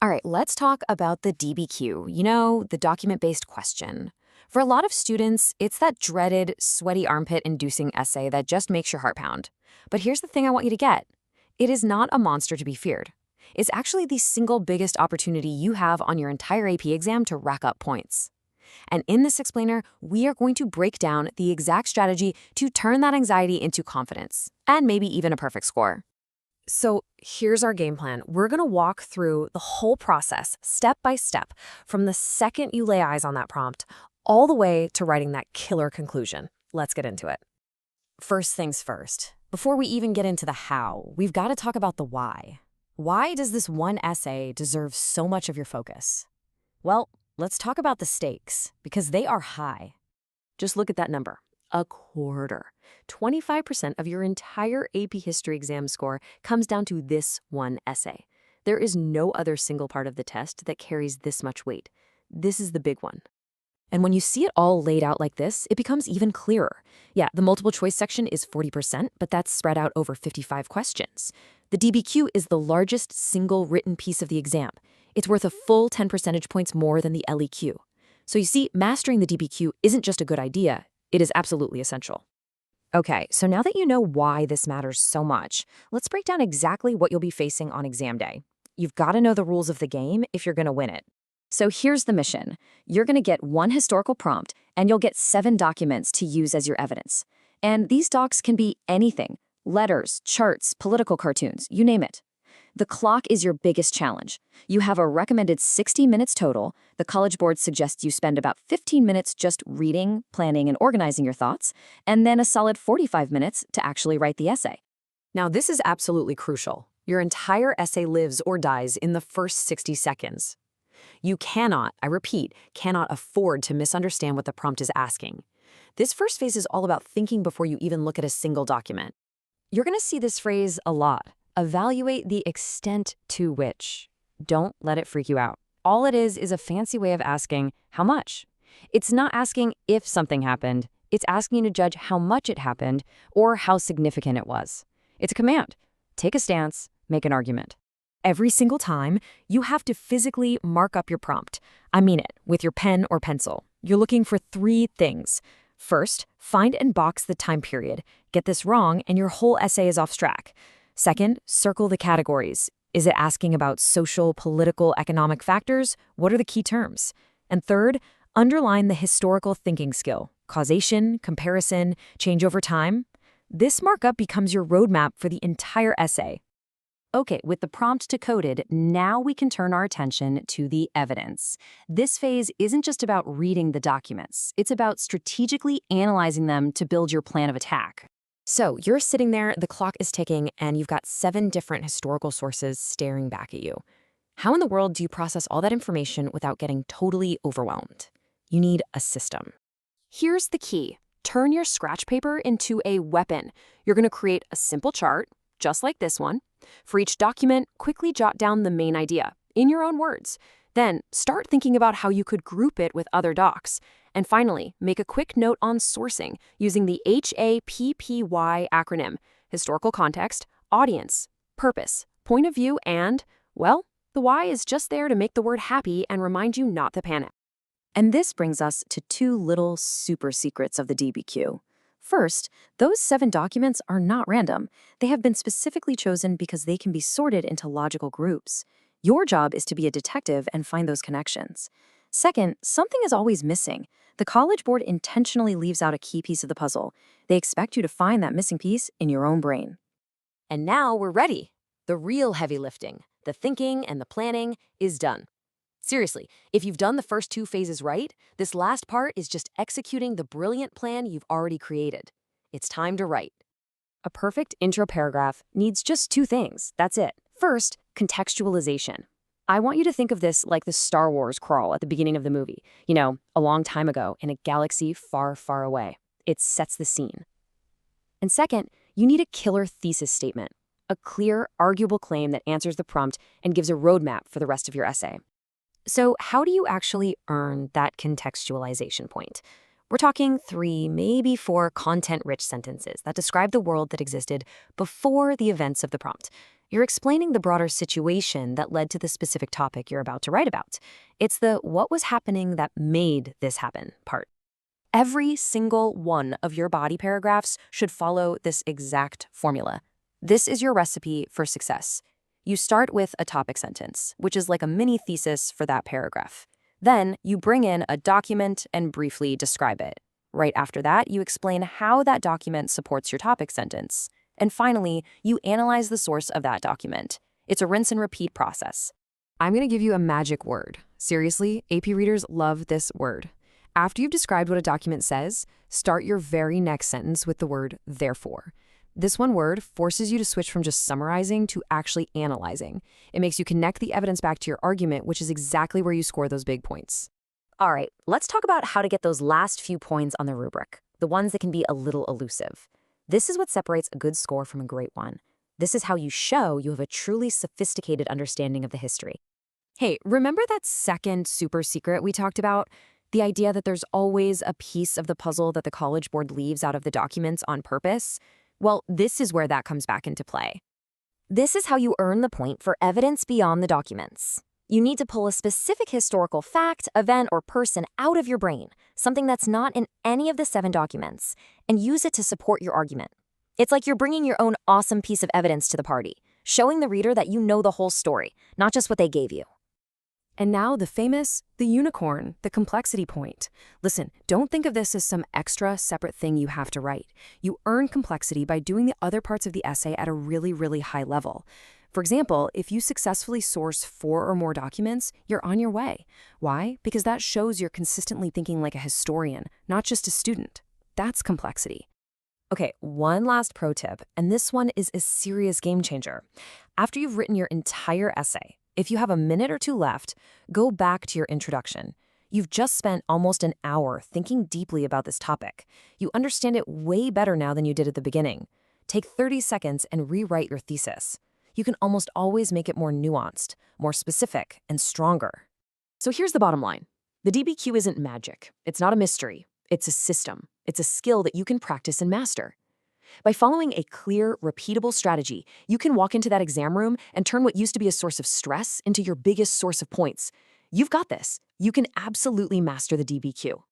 All right, let's talk about the DBQ, the document-based question. For a lot of students, it's that dreaded, sweaty armpit-inducing essay that just makes your heart pound. But here's the thing I want you to get. It is not a monster to be feared. It's actually the single biggest opportunity you have on your entire AP exam to rack up points. And in this explainer, we are going to break down the exact strategy to turn that anxiety into confidence, and maybe even a perfect score. So here's our game plan. We're going to walk through the whole process, step by step, from the second you lay eyes on that prompt, all the way to writing that killer conclusion. Let's get into it. First things first, before we even get into the how, we've got to talk about the why. Why does this one essay deserve so much of your focus? Well, let's talk about the stakes, because they are high. Just look at that number. A quarter. 25% of your entire AP History exam score comes down to this one essay. There is no other single part of the test that carries this much weight. This is the big one. And when you see it all laid out like this, it becomes even clearer. Yeah, the multiple choice section is 40%, but that's spread out over 55 questions. The DBQ is the largest single written piece of the exam. It's worth a full 10 percentage points more than the LEQ. So you see, mastering the DBQ isn't just a good idea, it is absolutely essential. Okay, so now that you know why this matters so much, let's break down exactly what you'll be facing on exam day. You've got to know the rules of the game if you're going to win it. So here's the mission. You're going to get one historical prompt, and you'll get 7 documents to use as your evidence. And these docs can be anything: letters, charts, political cartoons, you name it. The clock is your biggest challenge. You have a recommended 60 minutes total. The College Board suggests you spend about 15 minutes just reading, planning, and organizing your thoughts, and then a solid 45 minutes to actually write the essay. Now, this is absolutely crucial. Your entire essay lives or dies in the first 60 seconds. You cannot, I repeat, cannot afford to misunderstand what the prompt is asking. This first phase is all about thinking before you even look at a single document. You're going to see this phrase a lot. Evaluate the extent to which. Don't let it freak you out. All it is a fancy way of asking how much. It's not asking if something happened. It's asking you to judge how much it happened or how significant it was. It's a command. Take a stance, make an argument. Every single time, you have to physically mark up your prompt. I mean it, with your pen or pencil. You're looking for 3 things. First, find and box the time period. Get this wrong, and your whole essay is off track. Second, circle the categories. Is it asking about social, political, economic factors? What are the key terms? And third, underline the historical thinking skill. Causation, comparison, change over time. This markup becomes your roadmap for the entire essay. Okay, with the prompt decoded, now we can turn our attention to the evidence. This phase isn't just about reading the documents. It's about strategically analyzing them to build your plan of attack. So you're sitting there, the clock is ticking, and you've got 7 different historical sources staring back at you. How in the world do you process all that information without getting totally overwhelmed? You need a system. Here's the key. Turn your scratch paper into a weapon. You're going to create a simple chart, just like this one. For each document, quickly jot down the main idea, in your own words. Then start thinking about how you could group it with other docs. And finally, make a quick note on sourcing using the HAPPY acronym: historical context, audience, purpose, point of view, and, well, the why is just there to make the word happy and remind you not to panic. And this brings us to 2 little super secrets of the DBQ. First, those 7 documents are not random. They have been specifically chosen because they can be sorted into logical groups. Your job is to be a detective and find those connections. Second, something is always missing. The College Board intentionally leaves out a key piece of the puzzle. They expect you to find that missing piece in your own brain. And now we're ready. The real heavy lifting, the thinking and the planning, is done. Seriously, if you've done the first 2 phases right, this last part is just executing the brilliant plan you've already created. It's time to write. A perfect intro paragraph needs just 2 things. That's it. First, contextualization. I want you to think of this like the Star Wars crawl at the beginning of the movie. A long time ago in a galaxy far, far away. It sets the scene. And second, you need a killer thesis statement. A clear, arguable claim that answers the prompt and gives a roadmap for the rest of your essay. So how do you actually earn that contextualization point? We're talking 3, maybe 4 content-rich sentences that describe the world that existed before the events of the prompt. You're explaining the broader situation that led to the specific topic you're about to write about. It's the what was happening that made this happen part. Every single one of your body paragraphs should follow this exact formula. This is your recipe for success. You start with a topic sentence, which is like a mini thesis for that paragraph. Then you bring in a document and briefly describe it. Right after that, you explain how that document supports your topic sentence. And finally, you analyze the source of that document. It's a rinse and repeat process. I'm going to give you a magic word. Seriously, AP readers love this word. After you've described what a document says, start your very next sentence with the word therefore. This one word forces you to switch from just summarizing to actually analyzing. It makes you connect the evidence back to your argument, which is exactly where you score those big points. All right, let's talk about how to get those last few points on the rubric, the ones that can be a little elusive. This is what separates a good score from a great one. This is how you show you have a truly sophisticated understanding of the history. Hey, remember that second super secret we talked about? The idea that there's always a piece of the puzzle that the College Board leaves out of the documents on purpose? Well, this is where that comes back into play. This is how you earn the point for evidence beyond the documents. You need to pull a specific historical fact, event, or person out of your brain, something that's not in any of the 7 documents, and use it to support your argument. It's like you're bringing your own awesome piece of evidence to the party, showing the reader that you know the whole story, not just what they gave you. And now the famous, the unicorn, the complexity point. Listen, don't think of this as some extra separate thing you have to write. You earn complexity by doing the other parts of the essay at a really, really high level. For example, if you successfully source 4 or more documents, you're on your way. Why? Because that shows you're consistently thinking like a historian, not just a student. That's complexity. Okay, one last pro tip, and this one is a serious game changer. After you've written your entire essay, if you have a minute or 2 left, go back to your introduction. You've just spent almost an hour thinking deeply about this topic. You understand it way better now than you did at the beginning. Take 30 seconds and rewrite your thesis. You can almost always make it more nuanced, more specific, and stronger. So here's the bottom line. The DBQ isn't magic. It's not a mystery. It's a system. It's a skill that you can practice and master. By following a clear, repeatable strategy, you can walk into that exam room and turn what used to be a source of stress into your biggest source of points. You've got this. You can absolutely master the DBQ.